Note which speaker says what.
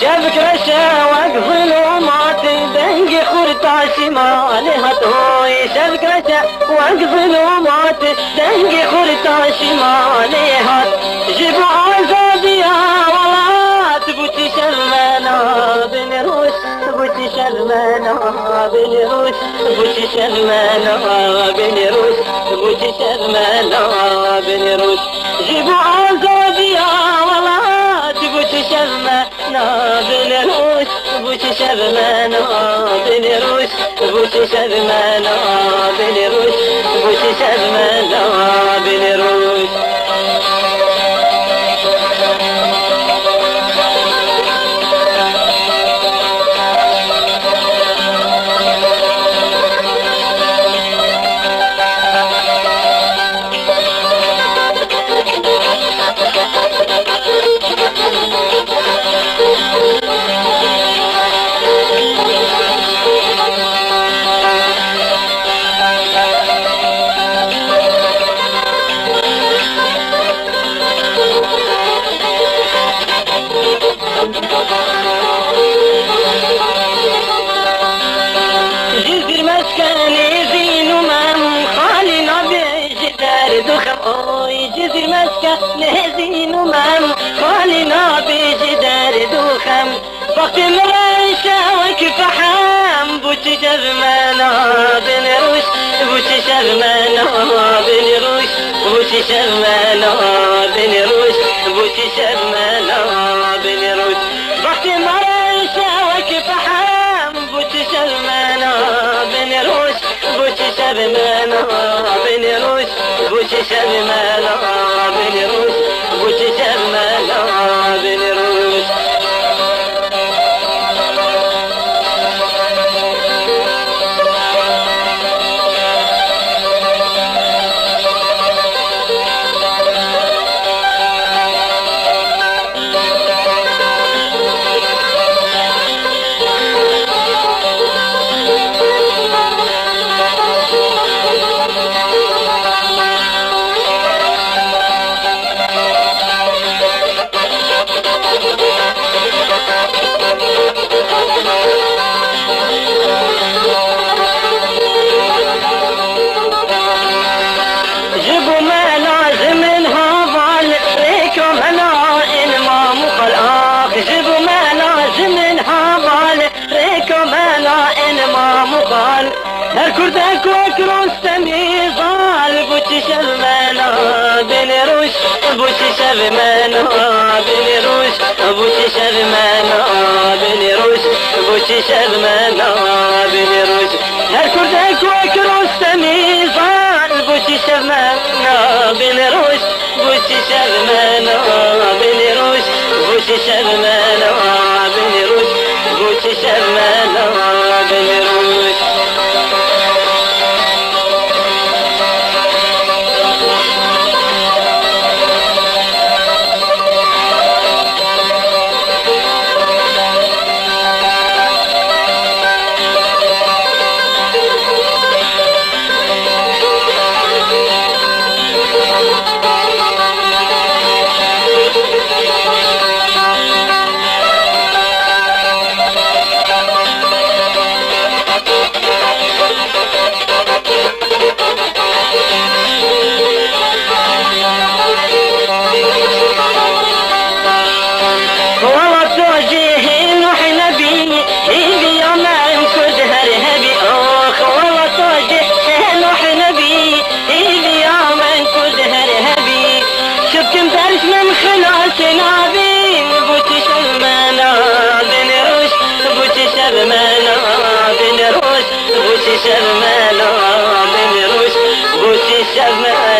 Speaker 1: شبك رشا وقف الومات دنق خرطاشي مالها طوي شبك رشا وقف الومات دنق خرطاشي مالها جيبوا عزابي يا ولاد بوتي شرمانا بنروش بوتي شرمانا بنروش بوتي شرمانا بنروش بوتي شرمانا بنروش جيبوا عزابي يا ولاد بوتي شرمانا بنروش بوتي شرمانا بنروش بوتي شرمانا بنروش بوتي شرمانا بنروش جزر مسكني زين ومام خالنا بجدار دخم اوي جزر مسكني زين ومام خالنا بجدار دخم وقت مريشة وكف حام بوتي شرمانا بنروش بوتي شرمانا بنروش بوتي شرمانا بنروش بوتي شرمانا بنروش وقت مريشة وكف حام بوتي شرمانا بنروش بوتي شرمانا بنروش بوتي شرمانا بنروش بوتي شرمانا بنروش جيبوا ما لازم انهضال ريكم هلا ما مقل جيبوا ما لازم انهضال ريكم هلا ما مقل هالكردك وكروس تميزال بوتي شرمانا بنروش بوتي شرمانا بنروش بوتي شرمانا بنروش بوتي شرمانا بنروش هالكردك وكروس تميزال بوتي شرمانا بنروش بوتي شرمانا بنروش بوتي شرمانا بنروش بوتي شرمانا بنروش شرمانا بنروش بوتي شرمانا